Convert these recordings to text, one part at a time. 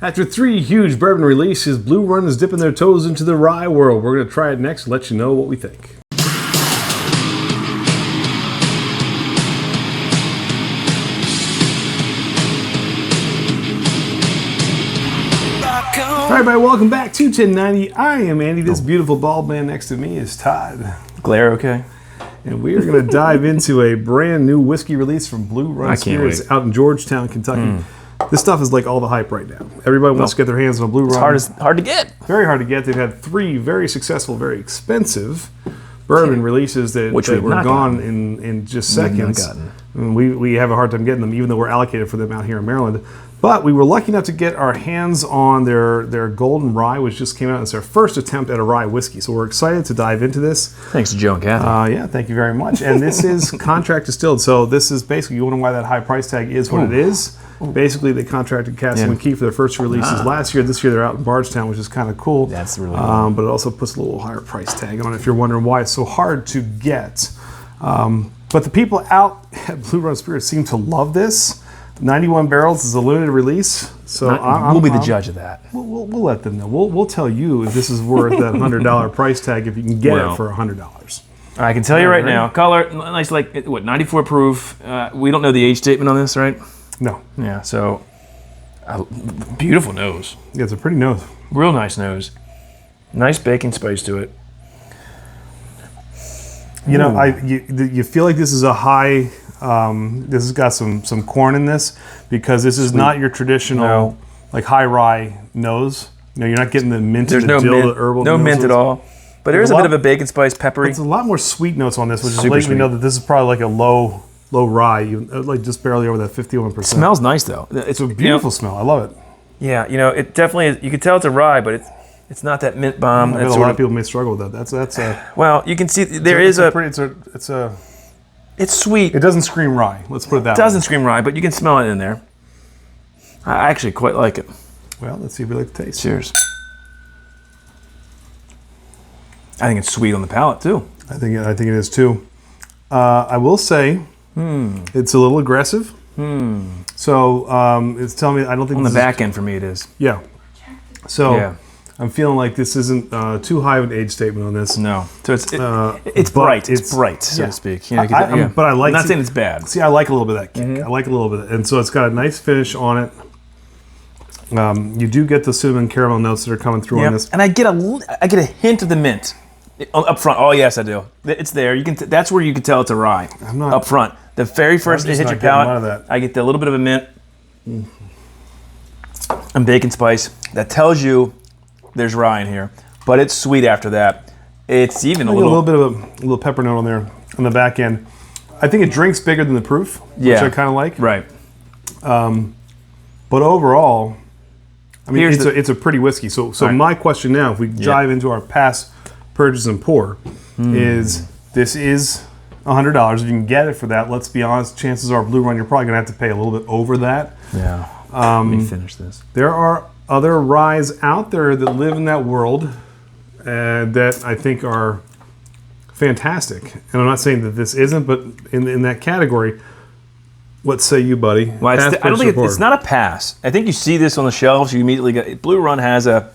After 3 huge bourbon releases, Blue Run is dipping their toes into the rye world. We're going to try it next and let you know what we think. All right, everybody, welcome back to 1090. I am Andy. This beautiful bald man next to me is Todd. Glare okay? And we are going to dive into a brand new whiskey release from Blue Run Spirits out in Georgetown, Kentucky. This stuff is like all the hype right now. Everybody wants to get their hands on a Blue Run. It's hard to get. Very hard to get. They've had 3 very successful, very expensive bourbon releases that were gone in just seconds. We have a hard time getting them, even though we're allocated for them out here in Maryland. But we were lucky enough to get our hands on their Golden Rye, which just came out. It's their first attempt at a rye whiskey. So we're excited to dive into this. Thanks to Joe and Kathy. Yeah, thank you very much. And this is contract distilled. So this is basically, you wonder why that high price tag is what it is. Basically, they contracted Castle and Key for their first releases last year. This year, they're out in Bardstown, which is kind of cool. That's really cool. But it also puts a little higher price tag on it if you're wondering why it's so hard to get. But the people out at Blue Run Spirits seem to love this. 91 barrels is a limited release. So we'll be the judge of that. We'll let them know. We'll tell you if this is worth that $100 price tag if you can get it for $100. I can tell you right now, color, nice, like, what, 94 proof. We don't know the age statement on this, right? No. Yeah, so beautiful nose. Yeah, it's a pretty nose. Real nice nose. Nice bacon spice to it. You know, you feel like this is a high. This has got some corn in this because this is not your traditional like high rye nose. You know, you're not getting the mint, There's and the no dill, mint, the herbal no mint noses. at all. But there's a bit of a bacon spice, peppery. It's a lot more sweet notes on this, which is Super letting me sweet. know that this is probably like a low rye, like just barely over that 51%. Smells nice though. It's a beautiful smell. I love it. Yeah, you know, it definitely is. You can tell it's a rye, but it's not that mint bomb. I bet a lot of people may struggle with that. That's well, you can see it's sweet. It doesn't scream rye. Let's put it that way. It doesn't scream rye, but you can smell it in there. I actually quite like it. Well, let's see if we like the taste. Cheers. I think it's sweet on the palate too. I think it is too. I will say it's a little aggressive. So it's telling me I don't think on the back end for me it is. Yeah. So I'm feeling like this isn't too high of an age statement on this. No. So it's bright. It's bright, so to speak. You know, but I like. I'm not saying it's bad. See, I like a little bit of that kick. I like a little bit, and so it's got a nice finish on it. You do get the cinnamon caramel notes that are coming through on this, and I get a hint of the mint up front. Oh yes, I do. It's there. You can. That's where you can tell it's a rye. I'm not up front. The very first it hits your palate, I get a little bit of a mint and bacon spice that tells you there's rye in here, but it's sweet after that. It's even a little bit of a little pepper note on there on the back end. I think it drinks bigger than the proof, which I kind of like. Right. But overall, I mean, it's a pretty whiskey. So my question now, if we dive into our past purchase and pour, is this is $100. If you can get it for that, let's be honest, chances are Blue Run, you're probably going to have to pay a little bit over that. Yeah. Let me finish this. There are other ryes out there that live in that world that I think are fantastic. And I'm not saying that this isn't, but in that category, what say you, buddy? Well, I don't think it's not a pass. I think you see this on the shelves, you immediately get Blue Run has a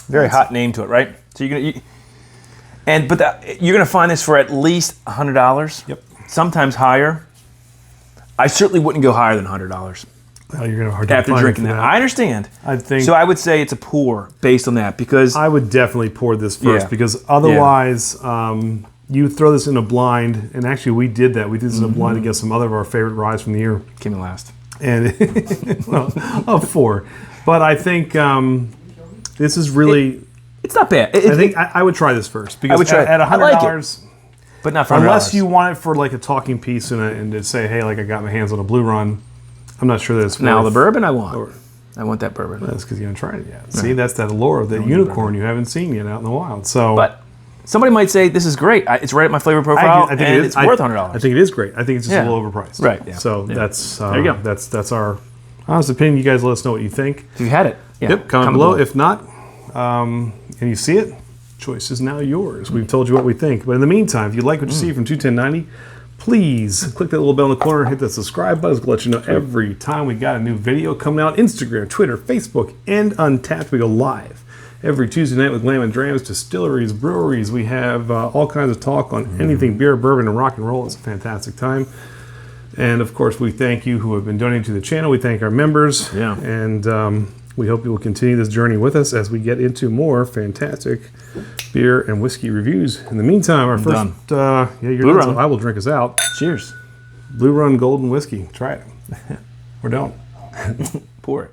very hot name to it, right? So you're gonna find this for at least $100. Yep. Sometimes higher. I certainly wouldn't go higher than $100. Well, you're gonna have a hard time after drinking that. I understand. So I would say it's a pour based on that because I would definitely pour this first because otherwise you throw this in a blind, and actually we did that. We did this in a blind against some other of our favorite ryes from the year. Came in last. And of 4. But I think this is really it's not bad. I think I would try this first because at $100, but not for $100. Unless you want it for like a talking piece and to say, hey, like I got my hands on a Blue Run. I'm not sure that it's now the bourbon I want. I want that bourbon. That's because you haven't tried it yet. Right. See, that's that allure of that unicorn you haven't seen yet out in the wild. So, but somebody might say this is great. It's right at my flavor profile, and it's worth $100. I think it is great. I think it's just a little overpriced. Right. Yeah. So that's there you go. That's our honest opinion. You guys let us know what you think. If you had it, comment below. If not, and you see it, choice is now yours. We've told you what we think. But in the meantime, if you like what you see from 21090, Please click that little bell in the corner, hit that subscribe button to let you know every time we got a new video coming out. Instagram, Twitter, Facebook, and Untapped. We go live every Tuesday night with Glam and Drams, distilleries, breweries. We have all kinds of talk on anything beer, bourbon, and rock and roll. It's a fantastic time. And of course, we thank you who have been donating to the channel. We thank our members. Yeah. And we hope you will continue this journey with us as we get into more fantastic beer and whiskey reviews. In the meantime, our first, you're Blue done, Run. so I will drink us out. Cheers. Blue Run Golden Whiskey. Try it. We're done. Pour it.